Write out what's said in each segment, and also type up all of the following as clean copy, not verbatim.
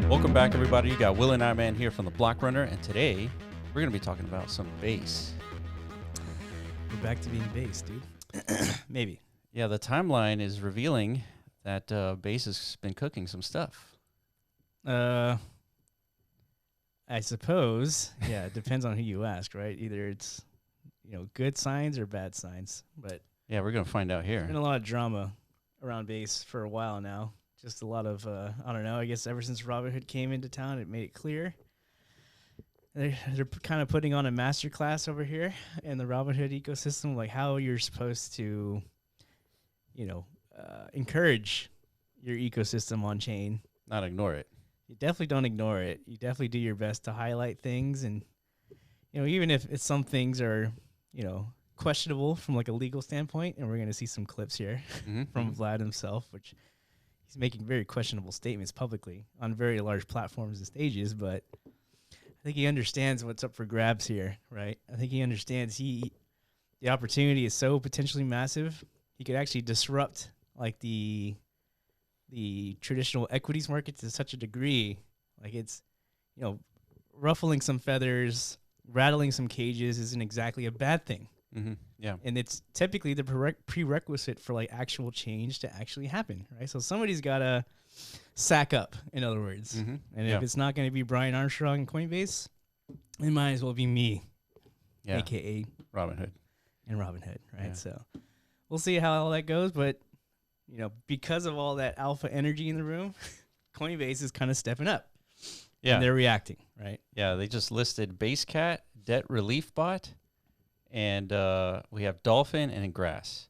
Welcome back, everybody. You got Will and I Man here from the Block Runner, and today we're going to be talking about some base. We're back to being base, dude. Maybe. Yeah, the timeline is revealing that base has been cooking some stuff. I suppose. Yeah, it depends on who you ask, right? Either it's, good signs or bad signs. But yeah, we're going to find out here. There's been a lot of drama around base for a while now. Just a lot of, I don't know, I guess ever since Robinhood came into town, it made it clear. They're kind of putting on a masterclass over here in the Robinhood ecosystem, like how you're supposed to, encourage your ecosystem on chain. Not ignore it. You definitely don't ignore it. You definitely do your best to highlight things. And, even if some things are, questionable from like a legal standpoint, and we're going to see some clips here from Vlad himself, which he's making very questionable statements publicly on very large platforms and stages, but I think he understands what's up for grabs here, right? I think he understands the opportunity is so potentially massive. He could actually disrupt like the traditional equities market to such a degree. Like it's, ruffling some feathers, rattling some cages isn't exactly a bad thing. Mm-hmm. Yeah. And it's typically the prerequisite for like actual change to actually happen, right? So somebody's got to sack up, in other words. Mm-hmm. And if it's not going to be Brian Armstrong and Coinbase, it might as well be me, a.k.a. Robinhood. And Robinhood, right? Yeah. So we'll see how all that goes. But, because of all that alpha energy in the room, Coinbase is kind of stepping up. Yeah. And they're reacting, right? Yeah, they just listed Basecat, Debt Relief Bot, and we have Dolphin and Grass.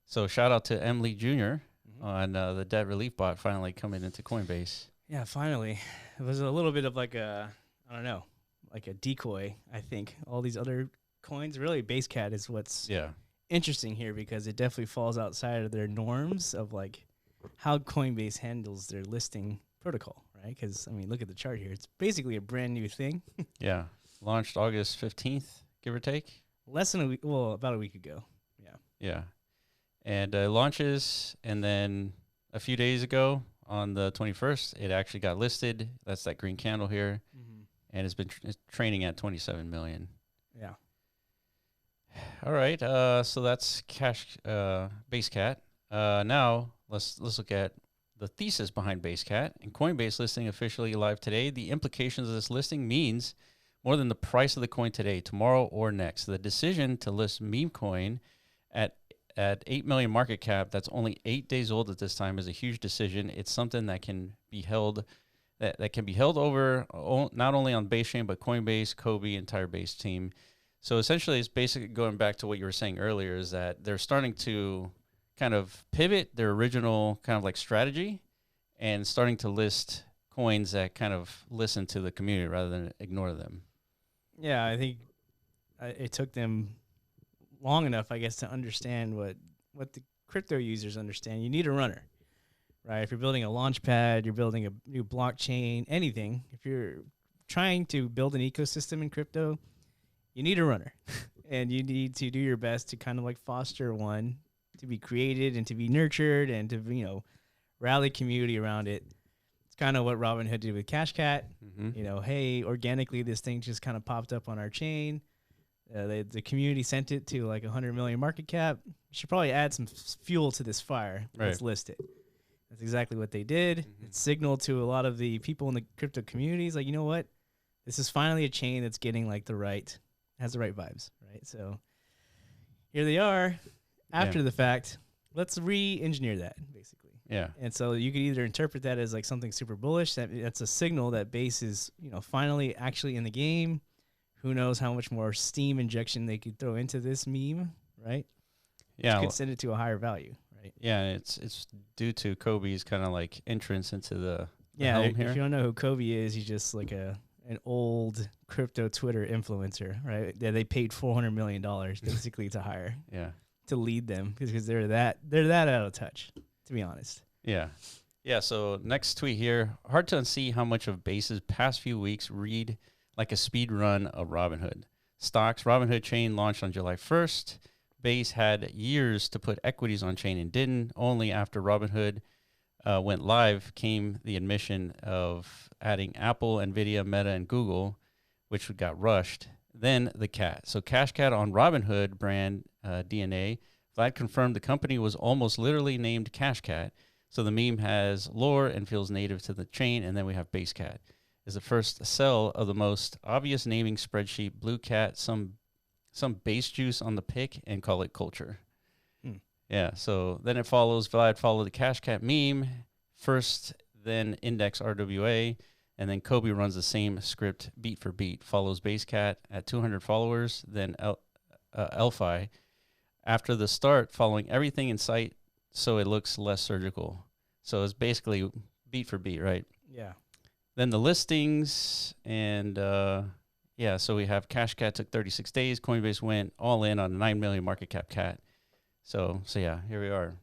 So shout out to Emily Jr. On the Debt Relief Bot finally coming into Coinbase. Yeah, finally. It was a little bit of like a decoy, I think. All these other coins, really Basecat is what's interesting here because it definitely falls outside of their norms of like how Coinbase handles their listing protocol, right? Because, look at the chart here. It's basically a brand new thing. Yeah. Launched August 15th, give or take. Less than a week, about a week ago. Yeah. Yeah. And launches, and then a few days ago on the 21st, it actually got listed. That's that green candle here. Mm-hmm. And it's been trading at 27 million. Yeah. All right. So that's Basecat. Now let's look at the thesis behind Basecat. And Coinbase listing officially live today. The implications of this listing means more than the price of the coin today, tomorrow, or next. The decision to list meme coin at 8 million market cap, that's only 8 days old at this time, is a huge decision. It's something that can be held that can be held over not only on Base Chain, but Coinbase, Kobe, entire Base team. So essentially, it's basically going back to what you were saying earlier, is that they're starting to kind of pivot their original kind of like strategy and starting to list coins that kind of listen to the community rather than ignore them. Yeah, I think it took them long enough, I guess, to understand what the crypto users understand. You need a runner, right? If you're building a launchpad, you're building a new blockchain, anything. If you're trying to build an ecosystem in crypto, you need a runner. And you need to do your best to kind of like foster one to be created and to be nurtured and to, rally community around it. It's kind of what Robinhood did with Cashcat. Mm-hmm. Hey, organically, this thing just kind of popped up on our chain. The community sent it to like 100 million market cap. You should probably add some fuel to this fire. Right. Let's list it. That's exactly what they did. Mm-hmm. It signaled to a lot of the people in the crypto communities, like, you know what? This is finally a chain that's getting like has the right vibes, right? So here they are after the fact. Let's re-engineer that, basically. Yeah. And so you could either interpret that as like something super bullish. That's a signal that Base is, finally actually in the game. Who knows how much more steam injection they could throw into this meme, right? Yeah. Which could send it to a higher value, right? Yeah, it's due to Kobe's kind of like entrance into the home here. If you don't know who Kobe is, he's just like an old crypto Twitter influencer, right? Yeah, they paid $400 million basically to hire. Yeah. To lead them because they're that out of touch, to be honest. Yeah. Yeah, so next tweet here. Hard to unsee how much of Base's past few weeks read like a speed run of Robinhood. Stocks, Robinhood chain launched on July 1st. Base had years to put equities on chain and didn't. Only after Robinhood went live, came the admission of adding Apple, Nvidia, Meta, and Google, which got rushed. Then the cat. So Cashcat on Robinhood brand DNA. Vlad confirmed the company was almost literally named Cashcat. So the meme has lore and feels native to the chain. And then we have Basecat. Is the first cell of the most obvious naming spreadsheet. Blue cat, some base juice on the pick, and call it culture. Yeah, so then it follows, Vlad followed the Cashcat meme first, then index RWA, and then Kobe runs the same script beat for beat, follows Basecat at 200 followers, then Elfi after the start, following everything in sight so it looks less surgical. So it's basically beat for beat, right? Yeah. Then the listings, and yeah, so we have Cashcat took 36 days, Coinbase went all in on a 9 million market cap cat. So yeah, here we are.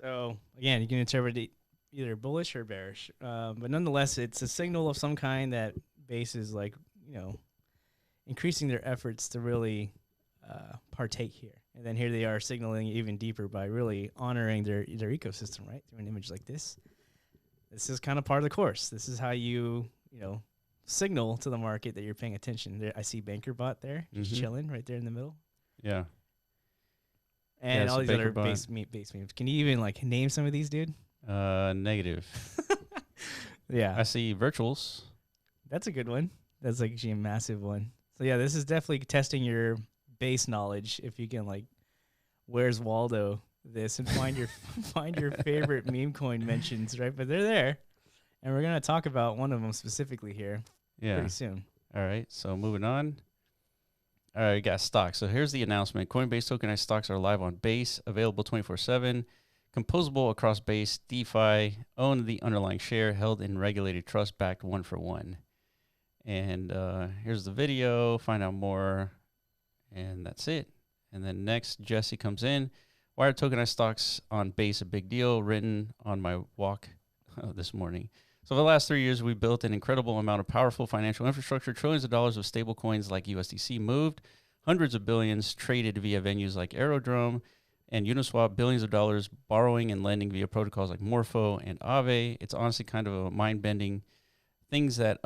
So again, you can interpret it either bullish or bearish, but nonetheless, it's a signal of some kind that Base is like, increasing their efforts to really partake here. And then here they are signaling even deeper by really honoring their ecosystem, right? Through an image like this. This is kind of part of the course. This is how you signal to the market that you're paying attention. There, I see BankerBot there, just chilling right there in the middle. Yeah. And all these other base memes. Can you even name some of these, dude? Negative. Yeah. I see virtuals. That's a good one. That's actually a massive one. So yeah, this is definitely testing your base knowledge. If you can Where's Waldo this and find your favorite meme coin mentions, right? But they're there. And we're gonna talk about one of them specifically here pretty soon. All right. So moving on. All right, we got stocks. So here's the announcement. Coinbase tokenized stocks are live on Base, available 24/7, composable across Base, DeFi, own the underlying share, held in regulated trust, backed 1-for-1. And here's the video. Find out more. And that's it. And then next, Jesse comes in. Why are tokenized stocks on Base a big deal? Written on my walk this morning. So for the last 3 years, we've built an incredible amount of powerful financial infrastructure. Trillions of dollars of stable coins like USDC moved. Hundreds of billions traded via venues like Aerodrome and Uniswap. Billions of dollars borrowing and lending via protocols like Morpho and Aave. It's honestly kind of a mind-bending. Things that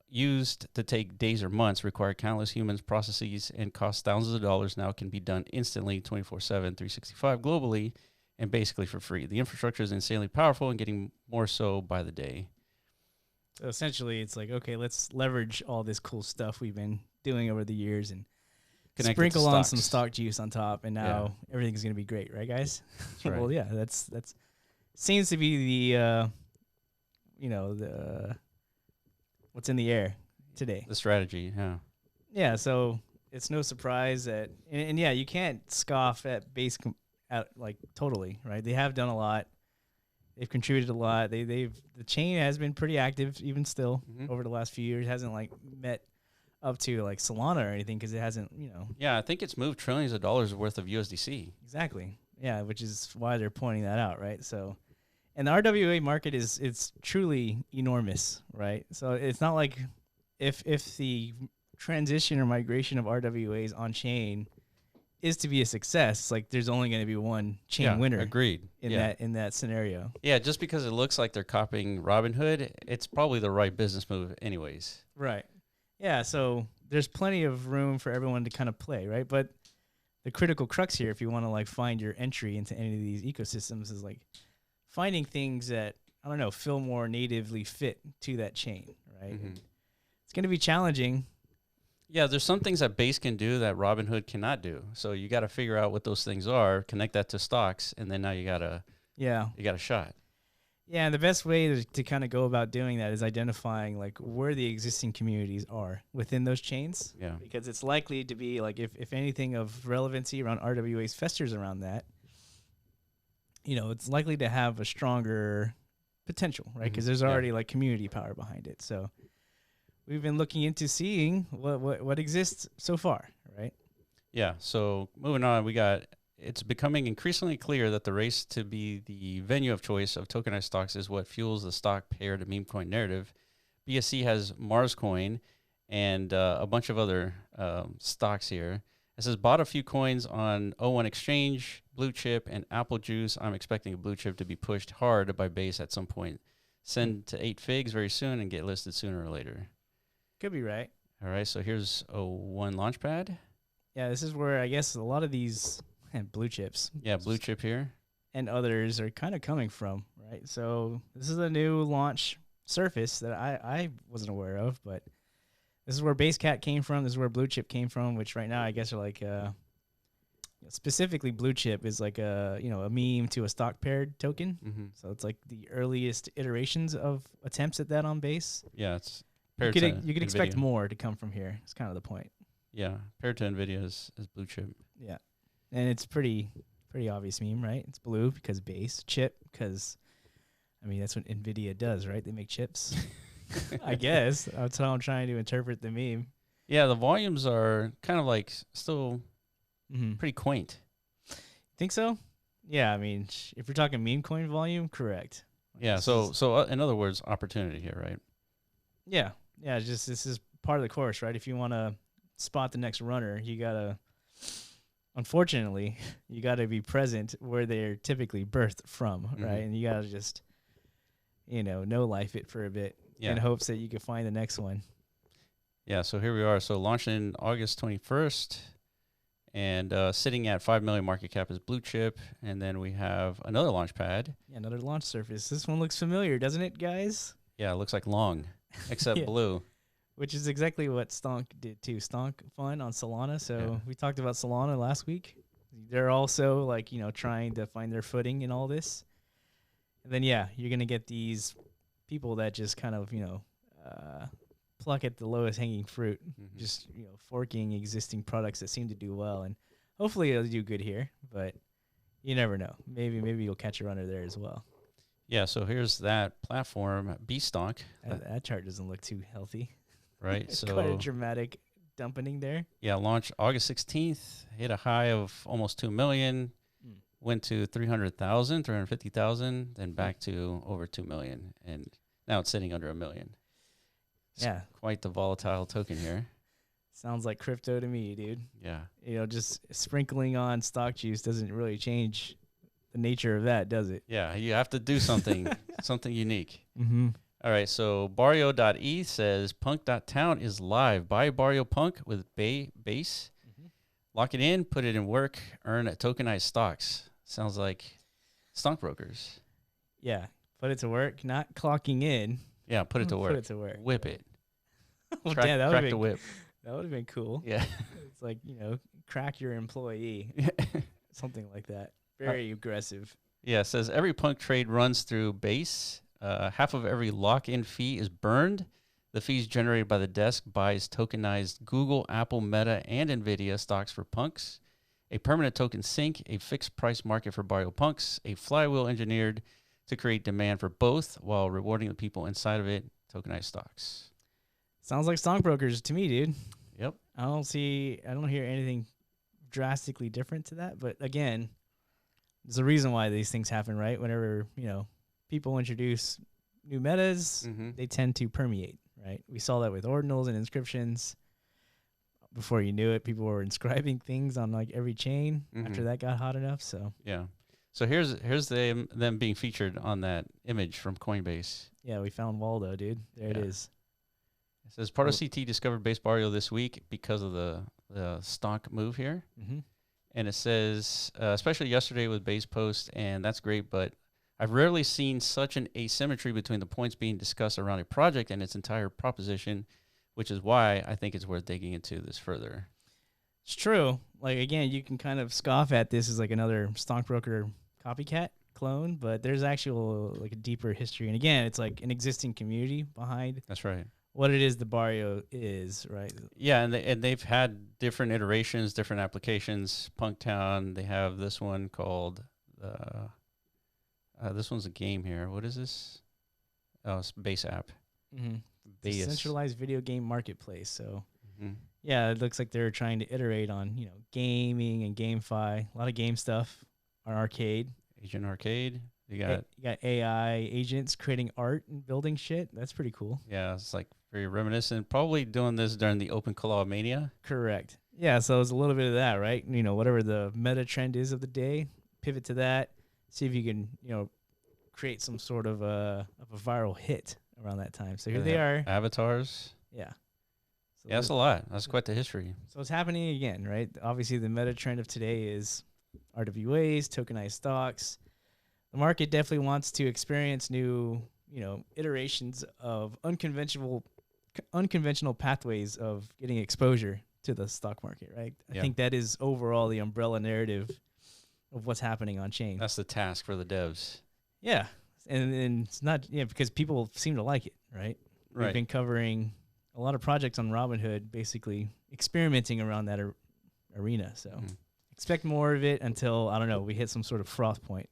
used to take days or months require countless humans, processes, and cost thousands of dollars now can be done instantly, 24/7, 365 globally, and basically for free. The infrastructure is insanely powerful and getting more so by the day. So essentially, it's like, okay, let's leverage all this cool stuff we've been doing over the years and sprinkle on some stock juice on top, and now everything's going to be great, right, guys? That's right. Well, yeah, that's seems to be the the what's in the air today. The strategy, yeah. Yeah, so it's no surprise that, and yeah, you can't scoff at Base totally, right? They have done a lot. They've contributed a lot. The chain has been pretty active even still over the last few years. It hasn't met up to Solana or anything because it hasn't, Yeah, I think it's moved trillions of dollars worth of USDC. Exactly. Yeah, which is why they're pointing that out, right? So, and the RWA market it's truly enormous, right? So it's not like if the transition or migration of RWAs on chain is to be a success, there's only going to be one chain winner. Agreed. In that scenario. Yeah, just because it looks like they're copying Robinhood, it's probably the right business move anyways. Right. Yeah, so there's plenty of room for everyone to kind of play, right? But the critical crux here, if you want to going to find your entry into any of these ecosystems, is finding things that, I don't know, feel more natively fit to that chain, right? It's going to be challenging. Yeah, there's some things that Base can do that Robinhood cannot do. So you got to figure out what those things are, connect that to stocks, and then now you got a shot. Yeah, and the best way to kind of go about doing that is identifying where the existing communities are within those chains. Yeah. Because it's likely to be if anything of relevancy around RWAs festers around that, it's likely to have a stronger potential, right? Because there's already community power behind it. So we've been looking into seeing what exists so far, right? Yeah. So moving on, it's becoming increasingly clear that the race to be the venue of choice of tokenized stocks is what fuels the stock pair to meme coin narrative. BSC has Mars Coin and a bunch of other stocks here. It says bought a few coins on O1 Exchange, blue chip, and apple juice. I'm expecting a blue chip to be pushed hard by Base at some point. Send to 8 figs very soon and get listed sooner or later. Could be right. All right, so here's one launchpad. Yeah, this is where I guess a lot of these blue chips. Yeah, blue chip here. And others are kind of coming from, right? So this is a new launch surface that I wasn't aware of, but this is where Basecat came from. This is where blue chip came from, which right now I guess are like specifically blue chip is like a meme to a stock paired token. Mm-hmm. So it's like the earliest iterations of attempts at that on Base. Yeah, it's You paired could to expect Nvidia. more to come from here. It's kind of the point. Yeah, paired to Nvidia is blue chip. Yeah, and it's pretty obvious meme, right? It's blue because Base, chip because, I mean, that's what Nvidia does, right? They make chips. I guess that's how I'm trying to interpret the meme. Yeah, the volumes are kind of like still Mm-hmm. pretty quaint. Think so? Yeah, I mean, if you're talking meme coin volume, correct. Yeah, This so is- in other words, opportunity here, right? yeah, just this is part of the course, right? If you want to spot the next runner, you gotta, unfortunately, you gotta be present where they're typically birthed from, right? And you gotta just, no life it for a bit in hopes that you can find the next one. Yeah, so here we are. So launching August 21st, and sitting at 5 million market cap is blue chip, and then we have another launch pad. Yeah, another launch surface. This one looks familiar, doesn't it, guys? Yeah, it looks like long, except Yeah. blue. Which is exactly what Stonk did too. Stonk fun on Solana. So we talked about Solana last week. They're also like, trying to find their footing in all this. And then, you're going to get these people that just kind of, pluck at the lowest hanging fruit, just, forking existing products that seem to do well. And hopefully it'll do good here, but you never know. Maybe you'll catch a runner there as well. Yeah, so here's that platform, B Stonk. That chart doesn't look too healthy. Right, It's so quite a dramatic dumpening there. yeah, launched August 16th, hit a high of almost 2 million, went to 300,000, 350,000, then back to over 2 million, and now it's sitting under 1 million. It's quite the volatile token here. Sounds like crypto to me, dude. Yeah. Just sprinkling on stock juice doesn't really change the nature of that, does it? Yeah, you have to do something, something unique. Mm-hmm. All right, so Barrio.eth says Punk.town is live. Buy Barrio Punk with Base. Lock it in, put it in work, earn tokenized stocks. Sounds like Stonkbrokers. Yeah, put it to work, not clocking in. Yeah, put it to work. Put it to work. Whip it. Well, Crack, damn, that crack would the whip. That would have been cool. Yeah. It's like, crack your employee. Something like that. Very aggressive. Yeah, it says every Punk trade runs through Base. Half of every lock-in fee is burned. The fees generated by the desk buys tokenized Google, Apple, Meta, and Nvidia stocks for punks. A permanent token sink, a fixed price market for Barrio Punks, a flywheel engineered to create demand for both while rewarding the people inside of it, tokenized stocks. Sounds like Stonkbrokers to me, dude. Yep. I don't hear anything drastically different to that. But again, there's a reason why these things happen, right? Whenever, people introduce new metas, they tend to permeate, right? We saw that with ordinals and inscriptions. Before you knew it, people were inscribing things on like every chain after that got hot enough. So yeah. So here's them being featured on that image from Coinbase. yeah, we found Waldo, dude. There it is. It says part of CT discovered Base Barrio this week because of the stock move here. And it says, especially yesterday with Base Post, and that's great, but I've rarely seen such an asymmetry between the points being discussed around a project and its entire proposition, which is why I think it's worth digging into this further. It's true. Like, again, you can kind of scoff at this as like another stockbroker copycat clone, but there's actual like a deeper history. And again, it's like an existing community behind That's right. what it is the Barrio is, right? Yeah, and they've had different iterations, different applications. Punk Town, they have this one called, this one's a game here. What is this? Oh, it's Base app. It's a centralized video game marketplace. So Mm-hmm. yeah, it looks like they're trying to iterate on, gaming and GameFi, a lot of game stuff on arcade. Agent Arcade. You got AI agents creating art and building shit. That's pretty cool. Yeah, it's like very reminiscent. Probably doing this during the Open Claw Mania. Correct. Yeah, so it's a little bit of that, right? Whatever the meta trend is of the day, pivot to that, see if you can, create some sort of a viral hit around that time. So here they are. Avatars. Yeah. So Yeah, that's a lot. That's quite the history. So it's happening again, right? Obviously, the meta trend of today is RWAs, tokenized stocks. The market definitely wants to experience new, iterations of unconventional pathways of getting exposure to the stock market, right? I think that is overall the umbrella narrative of what's happening on chain. That's the task for the devs. Yeah. And it's not, because people seem to like it, right? We've been covering a lot of projects on Robinhood, basically experimenting around that arena. So expect more of it until, I don't know, we hit some sort of froth point.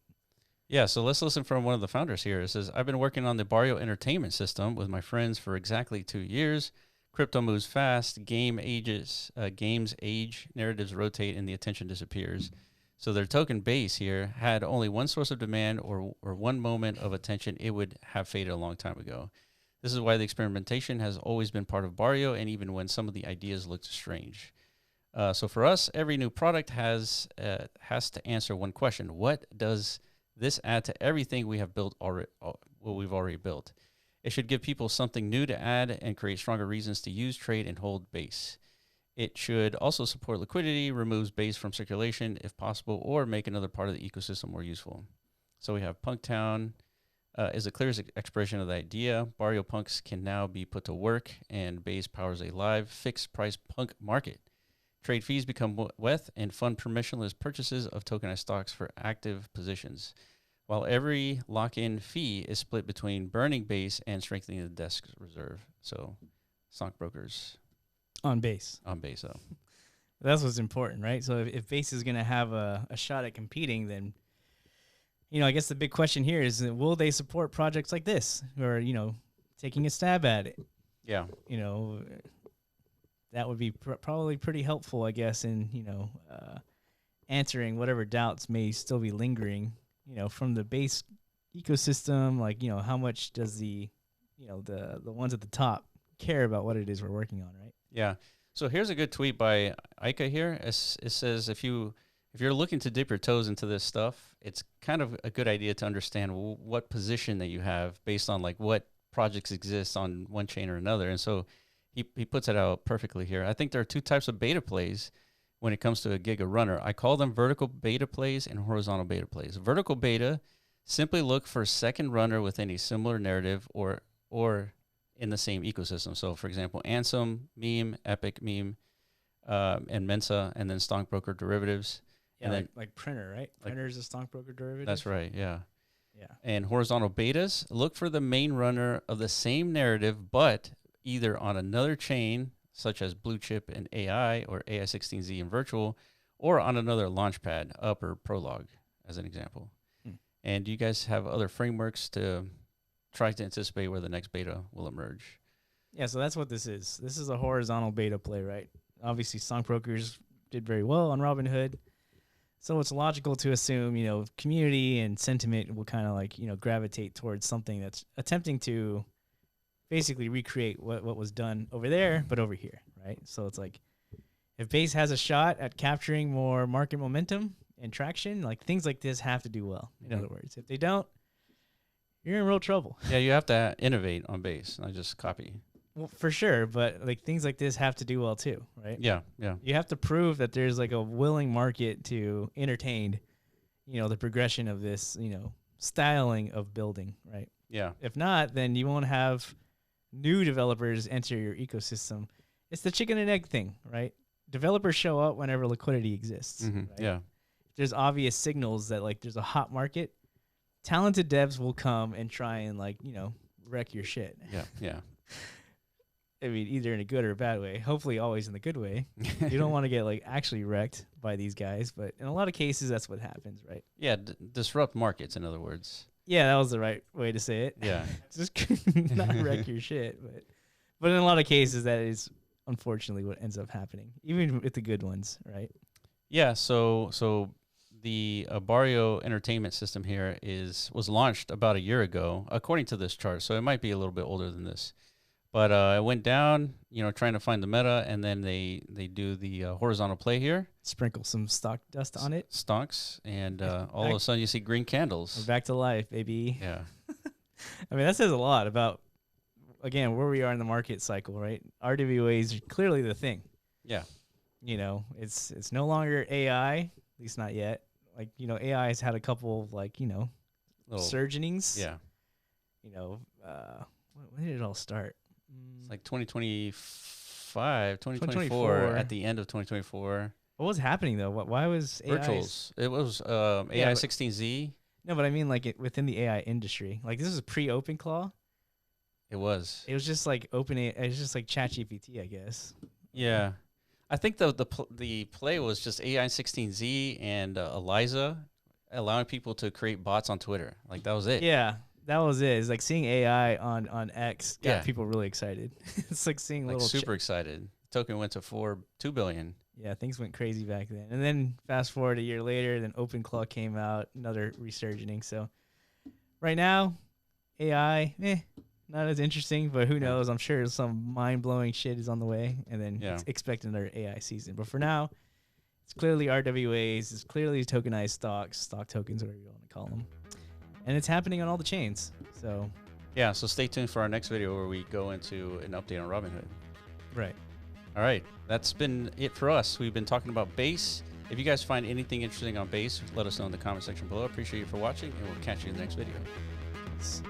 Yeah, so let's listen from one of the founders here. It says, I've been working on the Barrio entertainment system with my friends for exactly 2 years. Crypto moves fast, games age, narratives rotate, and the attention disappears. So their token base here had only one source of demand or one moment of attention. It would have faded a long time ago. This is why the experimentation has always been part of Barrio, and even when some of the ideas looked strange. So for us, every new product has to answer one question: what does this add to everything we have built already? What we've already built. It should give people something new to add and create stronger reasons to use, trade, and hold base. It should also support liquidity, removes base from circulation if possible, or make another part of the ecosystem more useful. So we have Punk Town is the clearest expression of the idea. Barrio punks can now be put to work, and base powers a live, fixed-price punk market. Trade fees become weth and fund permissionless purchases of tokenized stocks for active positions, while every lock-in fee is split between burning base and strengthening the desk reserve. So, Stonkbrokers. On base. On base, though. That's what's important, right? So if base is going to have a shot at competing, then, I guess the big question here is, will they support projects like this? Or, taking a stab at it? Yeah. That would be probably pretty helpful, I guess, in, answering whatever doubts may still be lingering, from the base ecosystem. Like, how much does the ones at the top care about what it is we're working on, right? Yeah. So here's a good tweet by Ika here. It says, if you're looking to dip your toes into this stuff, it's kind of a good idea to understand what position that you have based on like what projects exist on one chain or another. And so he puts it out perfectly here. I think there are two types of beta plays when it comes to a giga runner. I call them vertical beta plays and horizontal beta plays. Vertical beta, simply look for a second runner within a similar narrative or in the same ecosystem. So, for example, Ansem, Meme, Epic Meme, and Mensa, and then Stonkbroker derivatives. Yeah, and then, like Printer, right? Printer is a Stonkbroker derivative. That's right, yeah. Yeah. And horizontal betas, look for the main runner of the same narrative, but either on another chain, such as Blue Chip and AI or AI16Z and Virtual, or on another launchpad, Up or Prologue, as an example. And do you guys have other frameworks to try to anticipate where the next beta will emerge? Yeah, so that's what this is. This is a horizontal beta play, right? Obviously, Stonkbrokers did very well on Robinhood. So it's logical to assume, community and sentiment will kind of like, gravitate towards something that's attempting to basically recreate what was done over there, but over here, right? So it's like, if base has a shot at capturing more market momentum and traction, like things like this have to do well. In other words, if they don't, you're in real trouble. Yeah, you have to innovate on base, not just copy. Well, for sure, but like things like this have to do well too, right? Yeah, yeah. You have to prove that there's like a willing market to entertain, the progression of this, styling of building, right? Yeah. If not, then you won't have new developers enter your ecosystem. It's the chicken and egg thing, right? Developers show up whenever liquidity exists. Mm-hmm. Right? Yeah. If there's obvious signals that like there's a hot market, talented devs will come and try and like, wreck your shit. Yeah, yeah. I mean, either in a good or a bad way. Hopefully always in the good way. You don't want to get like actually wrecked by these guys, but in a lot of cases that's what happens, right? Yeah, disrupt markets, in other words. Yeah, that was the right way to say it. Yeah. Just not wreck your shit, but in a lot of cases that is unfortunately what ends up happening, even with the good ones, right? Yeah, so the Barrio entertainment system here was launched about a year ago, according to this chart, so it might be a little bit older than this. But it went down, trying to find the meta, and then they do the horizontal play here. Sprinkle some stock dust on it. Stonks, and all of a sudden you see green candles. We're back to life, baby. Yeah. I mean, that says a lot about, again, where we are in the market cycle, right? RWAs are clearly the thing. Yeah. It's no longer AI, at least not yet. Like, AI has had a couple of, like, little surgenings. Yeah. When did it all start? It's like 2025, 2024, at the end of 2024. What was happening, though? Why was AI? Virtuals. It was AI 16Z. No, but I mean, like, within the AI industry. Like, this is pre-OpenClaw. It was. It was just like it was just like ChatGPT, I guess. Yeah. I think the play was just AI 16Z and Eliza allowing people to create bots on Twitter. Like, that was it. Yeah. That was it. It's like seeing AI on X got people really excited. It's like seeing like super excited. Token went to 2 billion. Yeah, things went crazy back then. And then fast forward a year later, then OpenClaw came out, another resurging. So right now, AI, not as interesting, but who knows? I'm sure some mind-blowing shit is on the way, and then expect another AI season. But for now, it's clearly RWAs, it's clearly tokenized stocks, stock tokens, whatever you want to call them. And it's happening on all the chains. So yeah, so stay tuned for our next video where we go into an update on Robinhood. Right. All right. That's been it for us. We've been talking about Base. If you guys find anything interesting on Base, let us know in the comment section below. Appreciate you for watching, and we'll catch you in the next video. Peace.